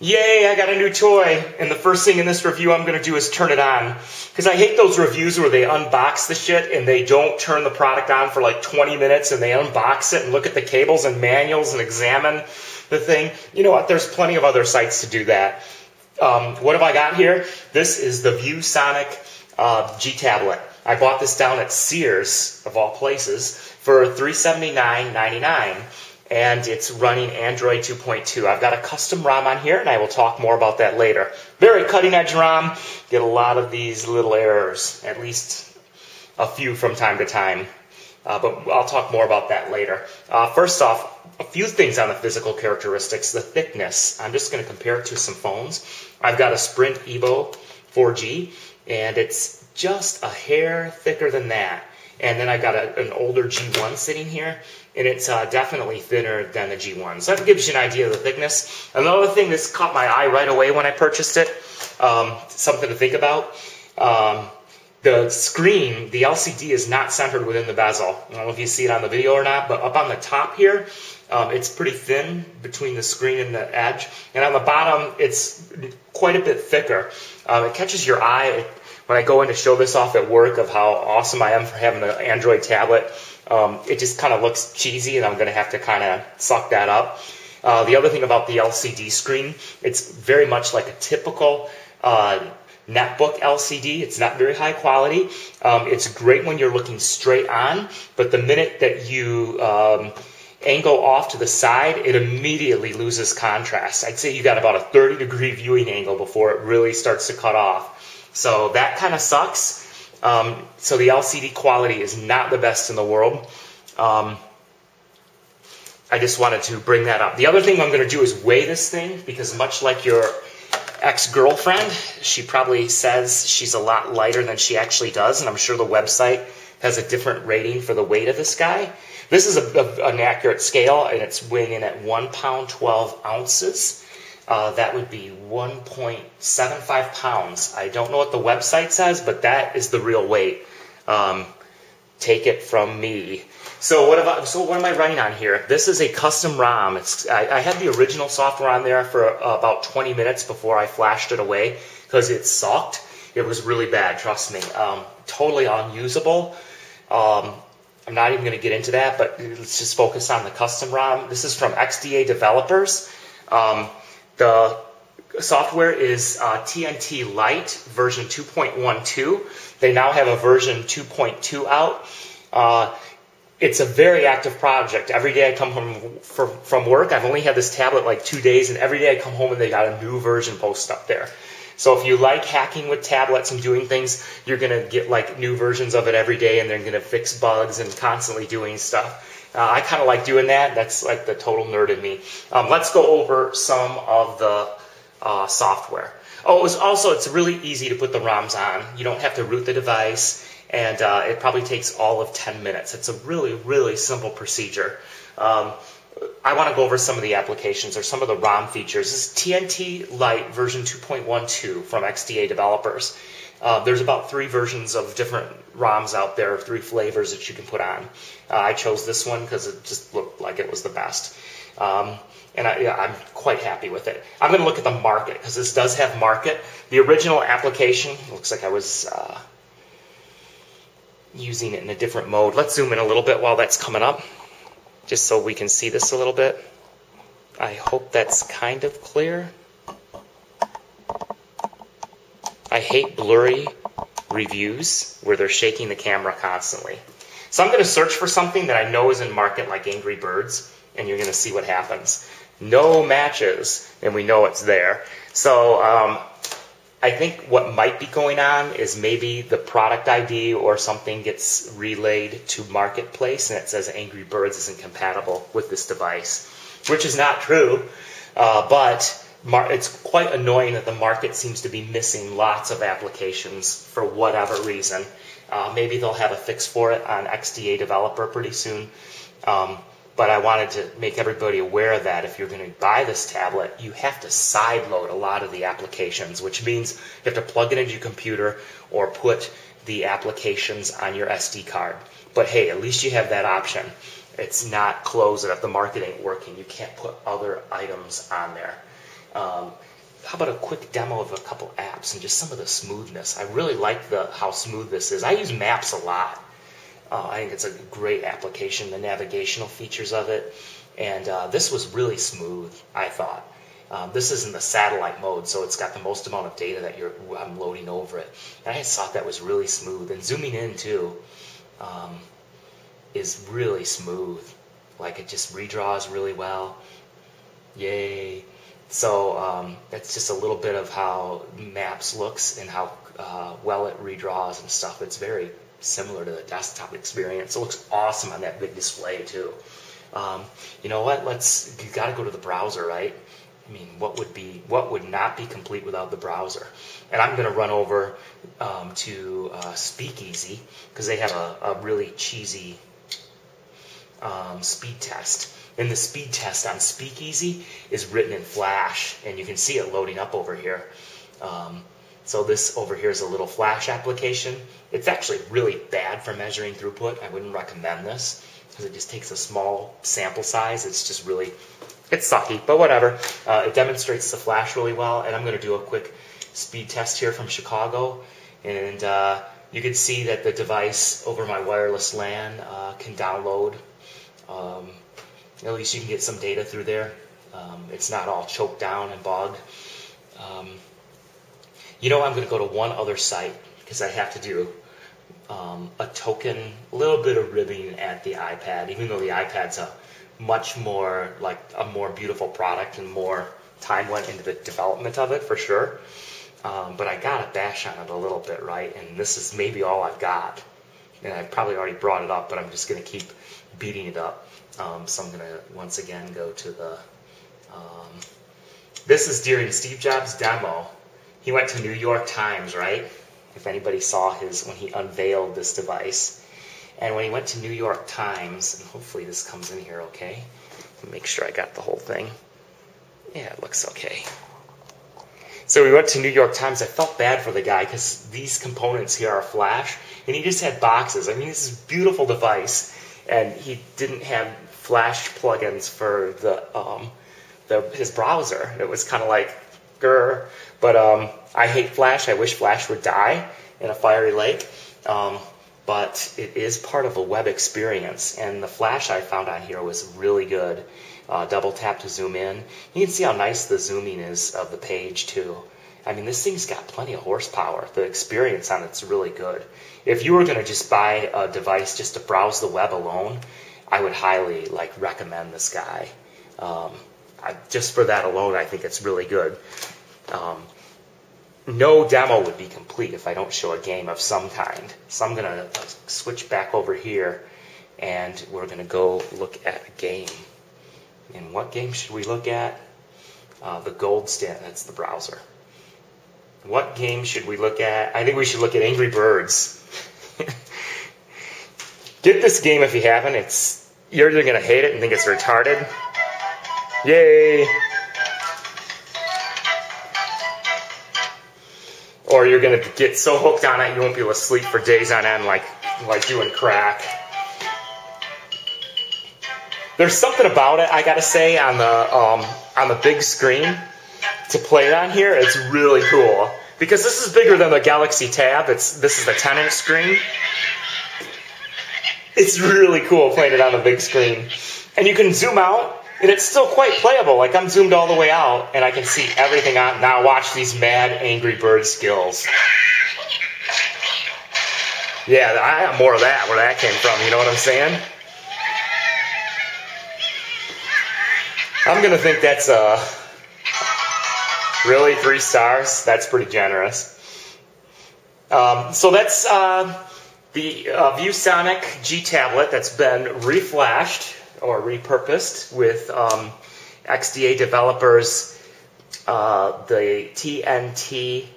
Yay, I got a new toy, and the first thing in this review I'm going to do is turn it on. Because I hate those reviews where they unbox the shit and they don't turn the product on for like 20 minutes and they unbox it and look at the cables and manuals and examine the thing. You know what, there's plenty of other sites to do that. What have I got here? This is the ViewSonic gTablet. I bought this down at Sears, of all places, for $379.99. And it's running Android 2.2. I've got a custom ROM on here, and I will talk more about that later. Very cutting-edge ROM. Get a lot of these little errors, at least a few from time to time. But I'll talk more about that later. First off, a few things on the physical characteristics. The thickness. I'm just going to compare it to some phones. I've got a Sprint Evo 4G, and it's just a hair thicker than that. And then I've got an older G1 sitting here, and it's definitely thinner than the G1. So that gives you an idea of the thickness. Another thing that's caught my eye right away when I purchased it, something to think about, the screen, the LCD is not centered within the bezel. I don't know if you see it on the video or not, but up on the top here, it's pretty thin between the screen and the edge. And on the bottom, it's quite a bit thicker. It catches your eye when I go in to show this off at work of how awesome I am for having an Android tablet. It just kind of looks cheesy, and I'm going to have to kind of suck that up. The other thing about the LCD screen, it's very much like a typical netbook LCD. It's not very high quality. It's great when you're looking straight on, but the minute that you angle off to the side, it immediately loses contrast. I'd say you got about a 30-degree viewing angle before it really starts to cut off. So that kind of sucks. So the LCD quality is not the best in the world. I just wanted to bring that up. The other thing I'm going to do is weigh this thing, because much like your ex-girlfriend, she probably says she's a lot lighter than she actually does, and I'm sure the website has a different rating for the weight of this guy. This is an accurate scale, and it's weighing in at 1 pound 12 ounces. That would be 1.75 pounds. I don't know what the website says, but that is the real weight. Take it from me. So what am I running on here? This is a custom ROM. I had the original software on there for about 20 minutes before I flashed it away because it sucked. It was really bad, trust me. Totally unusable. I'm not even going to get into that, but let's just focus on the custom ROM. This is from xda-developers. The software is TnT Lite version 2.12. They now have a version 2.2 out. It's a very active project. Every day I come home from work, I've only had this tablet like 2 days, and every day I come home and they got a new version posted up there. So if you like hacking with tablets and doing things, you're going to get like new versions of it every day, and they're going to fix bugs and constantly doing stuff. I kind of like doing that. That's like the total nerd in me. Let's go over some of the software. Oh, it's really easy to put the ROMs on. You don't have to root the device, and it probably takes all of 10 minutes. It's a really, really simple procedure. I want to go over some of the applications or some of the ROM features. This is TnT Lite version 2.12 from xda-developers. There's about 3 versions of different ROMs out there, 3 flavors that you can put on. I chose this one because it just looked like it was the best. And I'm quite happy with it. I'm going to look at the market, because this does have market. The original application, looks like I was using it in a different mode. Let's zoom in a little bit while that's coming up, just so we can see this a little bit. I hope that's kind of clear. I hate blurry reviews where they're shaking the camera constantly. So I'm going to search for something that I know is in market, like Angry Birds, and you're going to see what happens. No matches, and we know it's there. So I think what might be going on is maybe the product ID or something gets relayed to Marketplace, and it says Angry Birds isn't compatible with this device, which is not true, but it's quite annoying that the market seems to be missing lots of applications for whatever reason. Maybe they'll have a fix for it on xda-developer pretty soon. But I wanted to make everybody aware that if you're going to buy this tablet, you have to sideload a lot of the applications, which means you have to plug it into your computer or put the applications on your SD card. But hey, at least you have that option. It's not closed, and if the market ain't working, you can't put other items on there. how about a quick demo of a couple apps and just some of the smoothness. I really like how smooth this is. I use Maps a lot. I think it's a great application, the navigational features of it. And this was really smooth, I thought. This is in the satellite mode, so it's got the most amount of data that I'm loading over it. And I just thought that was really smooth. And zooming in, too, is really smooth. Like, it just redraws really well. Yay. So that's just a little bit of how Maps looks and how well it redraws and stuff. It's very similar to the desktop experience. It looks awesome on that big display, too. You know what? You got to go to the browser, right? I mean, what would not be complete without the browser? And I'm going to run over to Speakeasy because they have a really cheesy speed test. And the speed test on Speakeasy is written in Flash, and you can see it loading up over here. So this over here is a little Flash application. It's actually really bad for measuring throughput. I wouldn't recommend this because it just takes a small sample size. It's just really, it's sucky, but whatever. It demonstrates the Flash really well, and I'm going to do a quick speed test here from Chicago. And you can see that the device over my wireless LAN can download. At least you can get some data through there. It's not all choked down and bogged. You know, I'm going to go to one other site because I have to do a token, a little bit of ribbing at the iPad, even though the iPad's a much more, like a more beautiful product and more time went into the development of it for sure. But I got to bash on it a little bit, right? And this is maybe all I've got. And I probably already brought it up, but I'm just going to keep beating it up. So I'm going to once again go to the, this is during Steve Jobs' demo. He went to New York Times, right? If anybody saw when he unveiled this device. And when he went to New York Times, and hopefully this comes in here okay. Make sure I got the whole thing. Yeah, it looks okay. So we went to New York Times. I felt bad for the guy because these components here are Flash, and he just had boxes. I mean, this is a beautiful device, and he didn't have Flash plugins for his browser. It was kind of like, grr. But I hate Flash. I wish Flash would die in a fiery lake. But it is part of a web experience, and the Flash I found on here was really good. Double tap to zoom in. You can see how nice the zooming is of the page too. I mean, this thing's got plenty of horsepower. The experience on it's really good. If you were going to just buy a device just to browse the web alone, I would highly recommend this guy. Just for that alone, I think it's really good. No demo would be complete if I don't show a game of some kind. So I'm going to switch back over here, and we're going to go look at a game. And what game should we look at? The gold standard, that's the browser. What game should we look at? I think we should look at Angry Birds. Get this game if you haven't. You're either going to hate it and think it's retarded. Yay! Or you're going to get so hooked on it you won't be able to sleep for days on end like doing crack. There's something about it, I gotta say, on the big screen to play it on here. It's really cool because this is bigger than the Galaxy Tab. This is the 10-inch screen. It's really cool playing it on the big screen, and you can zoom out, and it's still quite playable. Like I'm zoomed all the way out, and I can see everything on. Now watch these mad Angry Bird skills. Yeah, I have more of that where that came from. You know what I'm saying? I'm going to think that's really 3 stars. That's pretty generous. So that's the ViewSonic gTablet that's been reflashed or repurposed with xda-developers, the TnT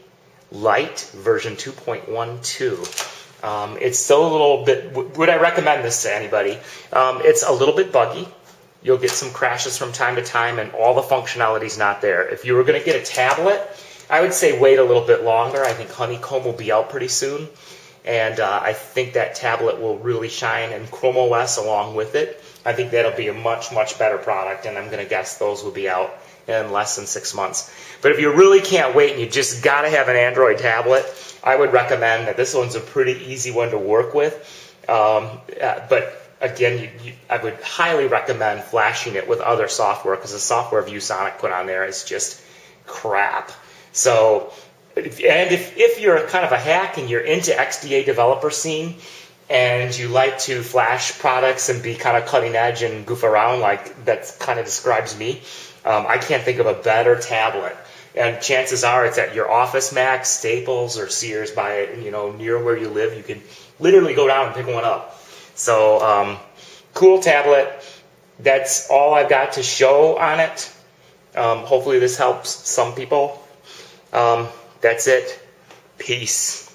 Lite version 2.12. It's still a little bit, would I recommend this to anybody? It's a little bit buggy. You'll get some crashes from time to time, and all the functionality's not there. If you were going to get a tablet, I would say wait a little bit longer. I think Honeycomb will be out pretty soon, and I think that tablet will really shine, and Chrome OS along with it. I think that'll be a much, much better product, and I'm going to guess those will be out in less than 6 months. But if you really can't wait and you just got to have an Android tablet, I would recommend that this one's a pretty easy one to work with. But again, I would highly recommend flashing it with other software, because the software ViewSonic put on there is just crap. So, if you're kind of a hack and you're into XDA developer scene and you like to flash products and be kind of cutting edge and goof around, like that kind of describes me, I can't think of a better tablet. And chances are it's at your Office Max, Staples, or Sears near where you live. You can literally go down and pick one up. So, cool tablet. That's all I've got to show on it. Hopefully this helps some people. That's it. Peace.